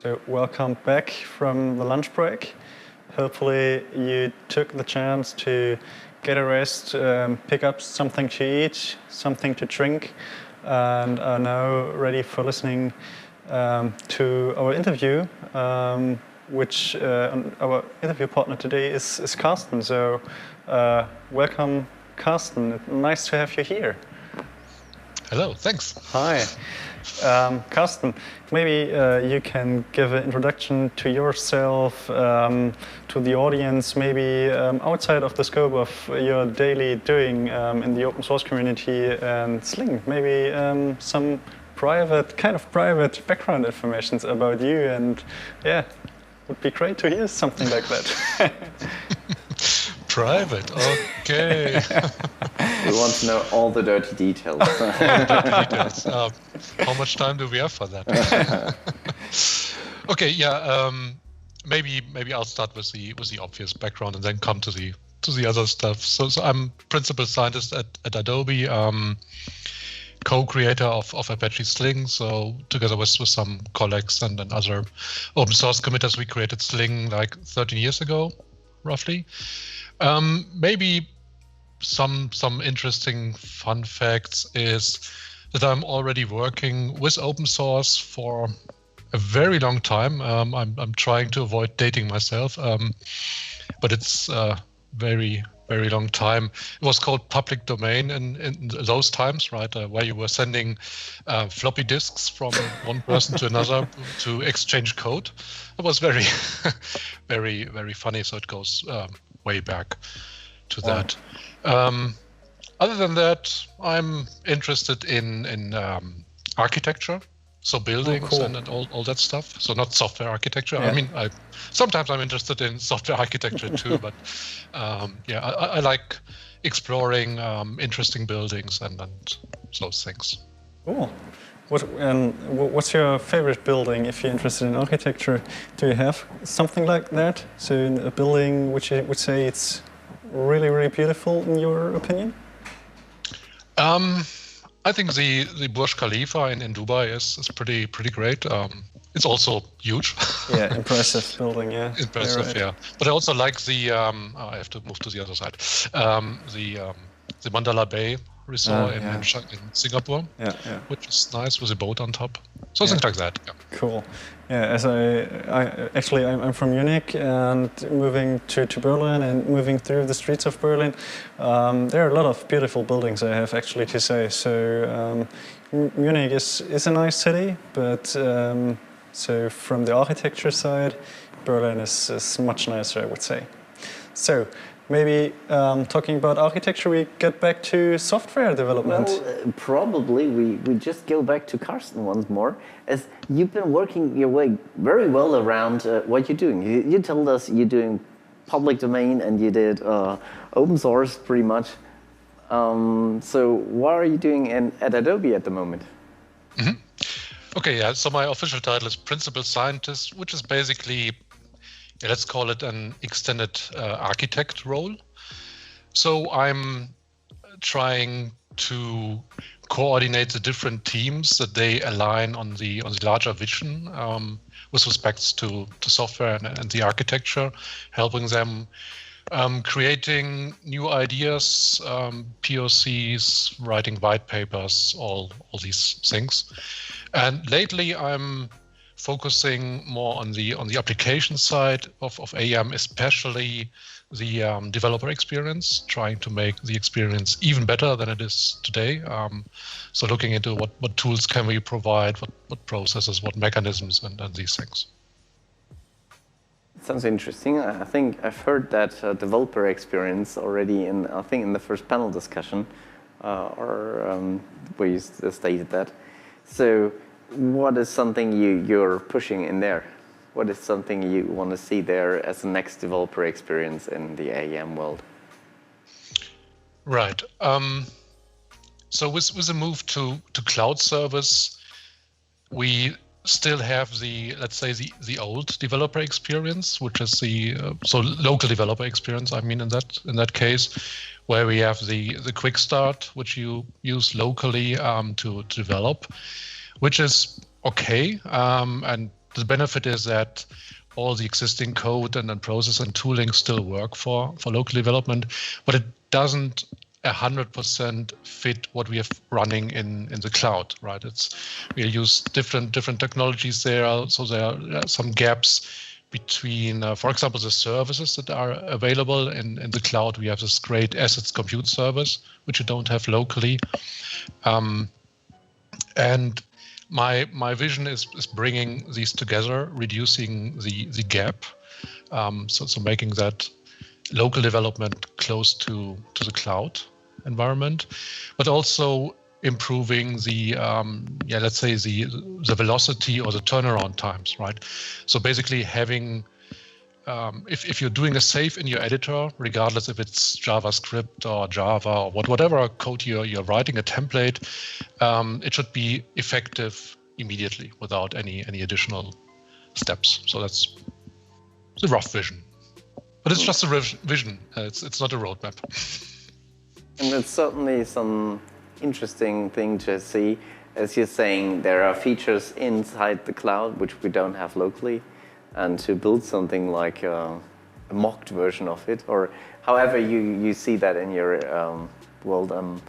So welcome back from the lunch break. Hopefully you took the chance to get a rest, pick up something to eat, something to drink, and are now ready for listening to our interview, which our interview partner today is Carsten. So welcome, Carsten. Nice to have you here. Hello, thanks. Hi. Carsten, maybe you can give an introduction to yourself, to the audience, maybe outside of the scope of your daily doing in the open source community and Sling. Maybe some private background information about you, and yeah, would be great to hear something like that. Private, okay. We want to know all the dirty details. How much time do we have for that? Okay, yeah. Maybe I'll start with the obvious background and then come to the other stuff. So I'm principal scientist at Adobe, co-creator of Apache Sling. So together with some colleagues and other open source committers, we created Sling like 13 years ago, roughly. Maybe some interesting fun facts is that I'm already working with open source for a very long time. I'm trying to avoid dating myself, but it's a very, very long time. It was called public domain in those times, right, where you were sending floppy disks from one person to another to exchange code. It was very, very, very funny. So it goes way back to that. Other than that, I'm interested in architecture, so buildings and all that stuff. So not software architecture. Yeah. I mean, sometimes I'm interested in software architecture too, but I like exploring interesting buildings and those things. Cool. What's your favorite building if you're interested in architecture? Do you have something like that? So a building which you would say it's really, really beautiful in your opinion? I think the Burj Khalifa in Dubai is pretty great. It's also huge. Yeah, impressive building, yeah. Impressive, right. Yeah. But I also like the, I have to move to the other side, the Mandala Bay resort in Singapore, which is nice with a boat on top. So things like that. Yeah. Cool. Yeah, as I'm from Munich, and moving to Berlin and moving through the streets of Berlin, there are a lot of beautiful buildings, I have actually to say. So Munich is a nice city, but so from the architecture side, Berlin is much nicer, I would say. So maybe talking about architecture, we get back to software development. Well, probably we just go back to Carsten once more, as you've been working your way very well around what you're doing. You told us you're doing public domain and you did open source pretty much. So what are you doing at Adobe at the moment? Mm-hmm. Okay, yeah. So my official title is principal scientist, which is basically, let's call it an extended architect role. So I'm trying to coordinate the different teams that they align on the larger vision with respect to software and the architecture, helping them creating new ideas, POCs, writing white papers, all these things. And lately I'm focusing more on the application side of AEM, especially the developer experience, trying to make the experience even better than it is today. So looking into what tools can we provide, what processes, what mechanisms, and these things. Sounds interesting. I think I've heard that developer experience already in the first panel discussion, where you stated that. So what is something you're pushing in there? What is something you want to see there as the next developer experience in the AEM world? Right. So with the move to cloud service, we still have let's say the old developer experience, which is the local developer experience. I mean, in that case, where we have the quick start, which you use locally to develop, which is okay, and the benefit is that all the existing code and process and tooling still work for local development, but it doesn't 100% fit what we have running in the cloud, right? We use different technologies there, so there are some gaps between, for example, the services that are available in the cloud. We have this great assets compute service, which you don't have locally, and my vision is bringing these together, reducing the gap, so making that local development close to the cloud environment, but also improving the let's say the velocity or the turnaround times, right? So basically having if you're doing a save in your editor, regardless if it's JavaScript or Java or whatever code you're writing, a template, it should be effective immediately without any additional steps. So that's the rough vision, but it's just a vision. It's not a roadmap. And it's certainly some interesting thing to see. As you're saying, there are features inside the cloud which we don't have locally, and to build something like a mocked version of it, or however you see that in your world, I'm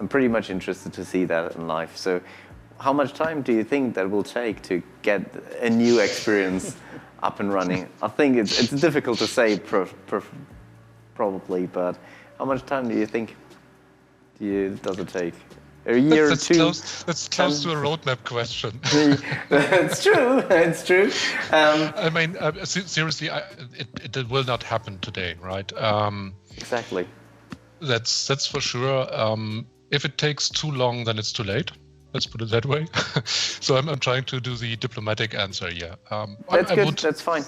pretty much interested to see that in life. So how much time do you think that will take to get a new experience up and running? I think it's difficult to say probably, but how much time do you think does it take? A year or two? That's close to a roadmap question. It's true. It's true. I mean, seriously, it will not happen today, right? Exactly. That's for sure. If it takes too long, then it's too late. Let's put it that way. So I'm trying to do the diplomatic answer here. That's good. That's fine.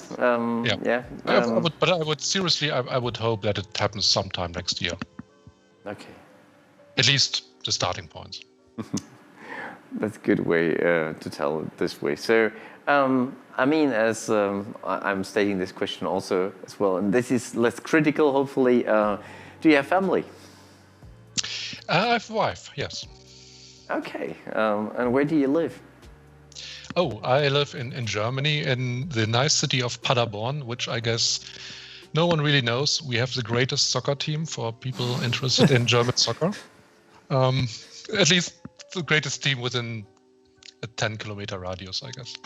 Yeah. But I would seriously, I would hope that it happens sometime next year. Okay. At least the starting points. That's a good way to tell it this way. So, I mean, as I'm stating this question also as well, and this is less critical, hopefully. Do you have family? I have a wife, yes. Okay. And where do you live? Oh, I live in Germany, in the nice city of Paderborn, which I guess no one really knows. We have the greatest soccer team for people interested in German soccer. At least the greatest team within a 10-kilometer radius, I guess.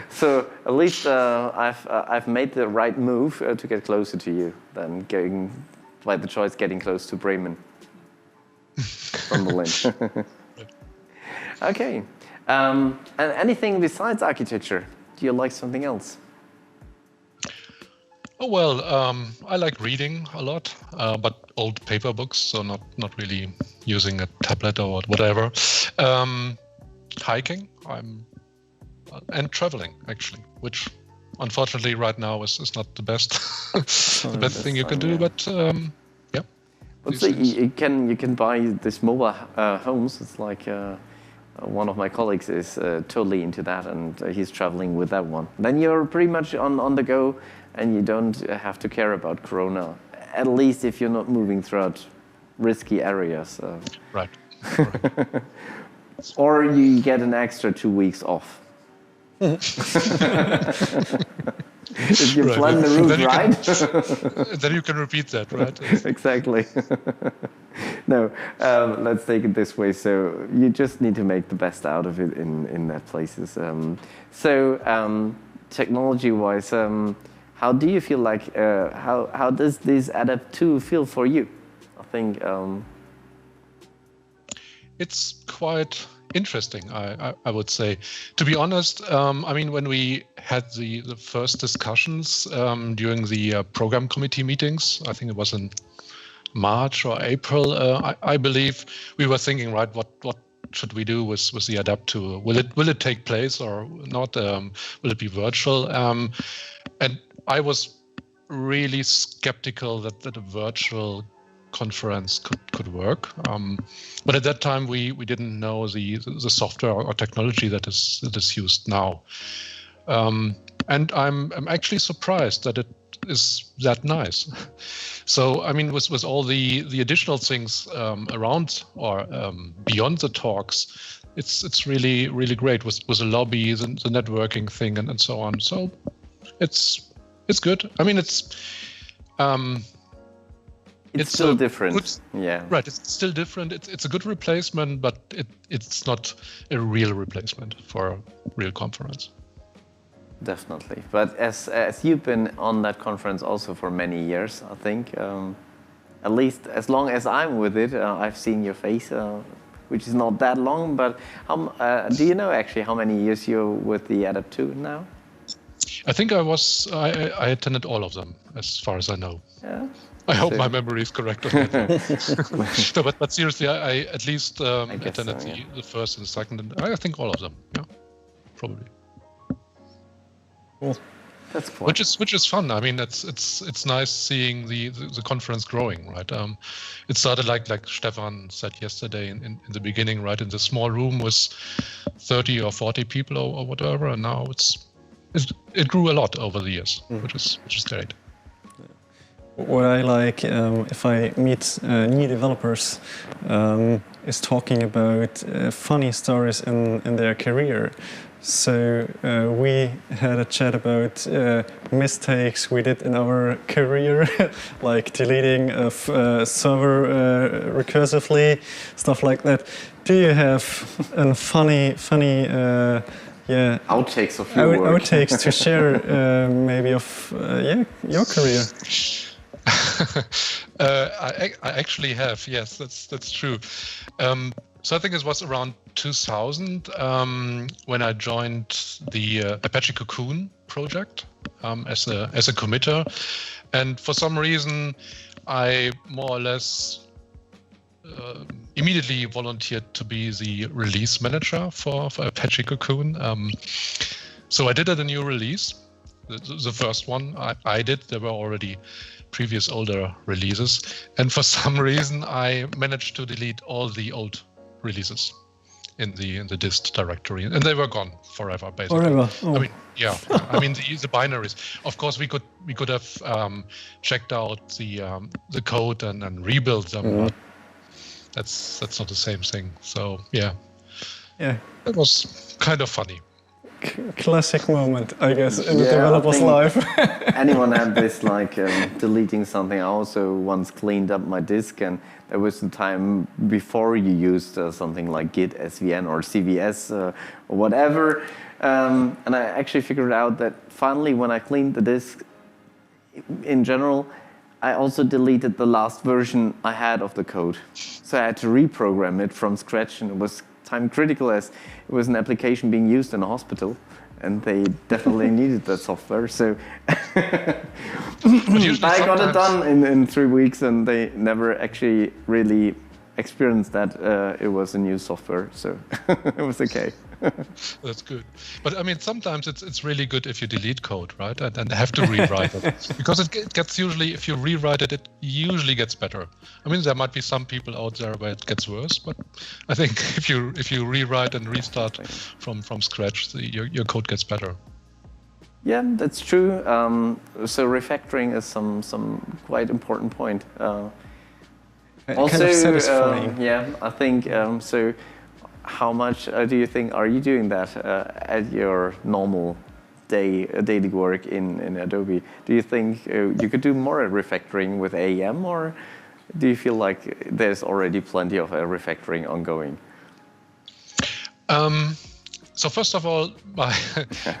So at least I've made the right move to get closer to you than getting close to Bremen from Berlin. Okay. And anything besides architecture? Do you like something else? Oh, well, I like reading a lot, but old paper books, so not really using a tablet or whatever. Hiking, and traveling, actually, which unfortunately right now is not the best the best thing you can do, but yeah. But so you can buy this Moba Homes. It's like one of my colleagues is totally into that, and he's traveling with that one. Then you're pretty much on the go, and you don't have to care about Corona, at least if you're not moving throughout risky areas. Right. Or you get an extra 2 weeks off. If you plan the route right. Then you can repeat that, right? Exactly. No, let's take it this way. So you just need to make the best out of it in that places. Technology-wise, how do you feel like, how does this adaptTo feel for you? I think it's quite interesting, I would say. To be honest, I mean, when we had the first discussions during the program committee meetings, I think it was in March or April, I believe we were thinking, right, what should we do with the adaptTo? Will it take place or not? Will it be virtual? And I was really skeptical that a virtual conference could work. But at that time, we didn't know the software or technology that is used now. And I'm actually surprised that is that nice. So I mean, with all the additional things around or beyond the talks, it's really great with the lobby, the networking thing, and so on. So it's good. I mean, it's still different. Good, yeah. Right. It's still different. It's a good replacement, but it's not a real replacement for a real conference. Definitely. But as you've been on that conference also for many years, I think, at least as long as I'm with it, I've seen your face, which is not that long. But do you know actually how many years you're with the adaptTo now? I think I attended all of them, as far as I know. Yeah. I hope my memory is correct on that. No, but seriously, I at least attended the first and the second, and I think all of them. Yeah, probably. Cool. That's cool. Which is fun. I mean, it's nice seeing the conference growing, right? It started like Stefan said yesterday in the beginning, right, in the small room with 30 or 40 people or whatever, and now it grew a lot over the years, which is great. What I like, if I meet new developers, is talking about funny stories in their career. So we had a chat about mistakes we did in our career, like deleting a server recursively, stuff like that. Do you have a funny outtakes of your work? Outtakes to share, maybe of your career? I actually have, yes, that's true. So I think it was around 2000 when I joined the Apache Cocoon project as a committer, and for some reason I more or less immediately volunteered to be the release manager for Apache Cocoon. So I did a new release, the first one I did. There were already previous older releases, and for some reason I managed to delete all the old releases in the dist directory, and they were gone forever, basically. Forever. Oh. I mean, yeah. I mean the binaries. Of course, we could have checked out the code and rebuilt them. But that's not the same thing. So yeah, it was kind of funny. Classic moment, I guess, in the developer's life. Anyone had this, like deleting something. I also once cleaned up my disk, and there was a time before you used something like Git, SVN, or CVS, or whatever. And I actually figured out that finally, when I cleaned the disk, in general, I also deleted the last version I had of the code. So I had to reprogram it from scratch, and it was time critical as it was an application being used in a hospital, and they definitely needed that software. So I got it done in 3 weeks, and they never actually really experienced that it was a new software. So it was okay. That's good. But I mean, sometimes it's really good if you delete code, right? And have to rewrite it. Because it gets usually, if you rewrite it, it usually gets better. I mean, there might be some people out there where it gets worse, but I think if you rewrite and restart from scratch, your code gets better. Yeah, that's true. So refactoring is some quite important point. Also, kind of satisfying. I think so. How much do you think are you doing that at your normal daily work in Adobe? Do you think you could do more refactoring with AEM, or do you feel like there's already plenty of refactoring ongoing? So first of all,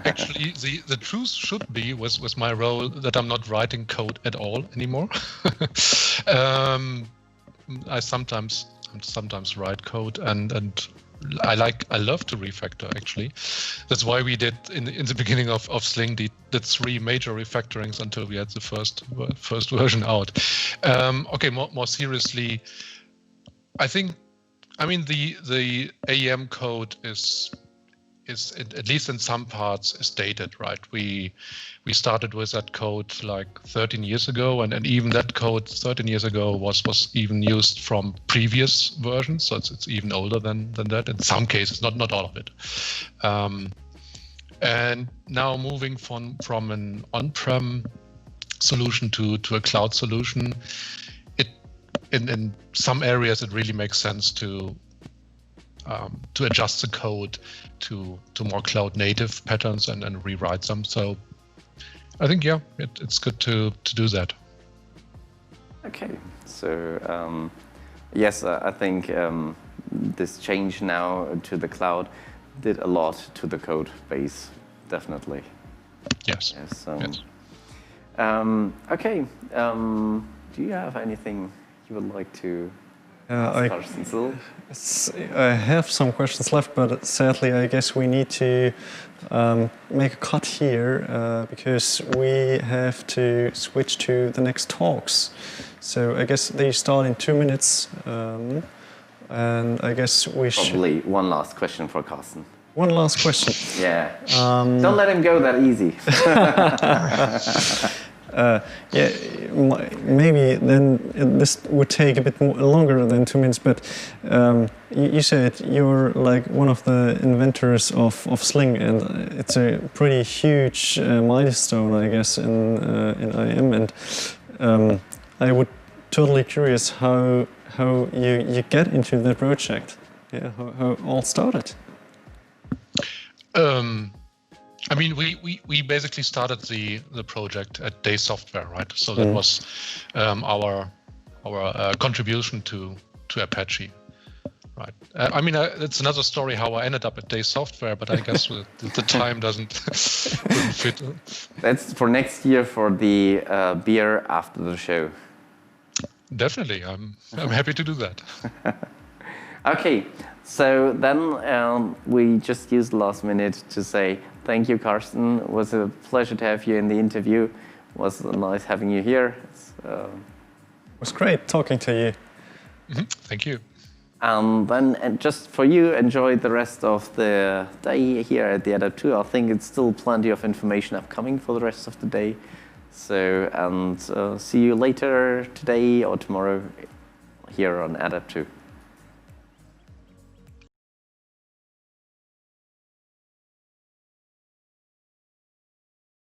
actually the truth should be with my role that I'm not writing code at all anymore. I sometimes write code and I love to refactor, actually. That's why we did in the beginning of Sling did 3 major refactorings until we had the first version out. Okay, more seriously, I think, I mean, the AEM code is at least in some parts is dated, right? We started with that code like 13 years ago, and even that code 13 years ago was even used from previous versions, so it's even older than that in some cases, not all of it. And now moving from an on-prem solution to a cloud solution. In some areas it really makes sense to adjust the code to more cloud native patterns and rewrite them. So I think it's good to do that. Okay, so yes, I think this change now to the cloud did a lot to the code base, definitely. Yes. Yes. Okay. Do you have anything you would like to ask Carsten Ziegeler? I have some questions left, but sadly, I guess we need to make a cut here because we have to switch to the next talks. So I guess they start in 2 minutes, and I guess we should... Probably one last question for Carsten. One last question. Yeah. Don't let him go that easy. Maybe then this would take a bit longer than 2 minutes, but you said you're like one of the inventors of Sling, and it's a pretty huge milestone, I guess, in IM, and I would totally curious how you get into the project, how it all started. I mean, we basically started the project at Day Software, right? So that was our contribution to Apache, right? I mean, it's another story how I ended up at Day Software, but I guess the time wouldn't fit. That's for next year for the beer after the show. Definitely, I'm happy to do that. Okay, so then we just used the last minute to say thank you, Carsten. It was a pleasure to have you in the interview. It was nice having you here. It was great talking to you. Thank you. And just for you, enjoy the rest of the day here at the adaptTo. I think it's still plenty of information upcoming for the rest of the day. So, and see you later today or tomorrow here on adaptTo.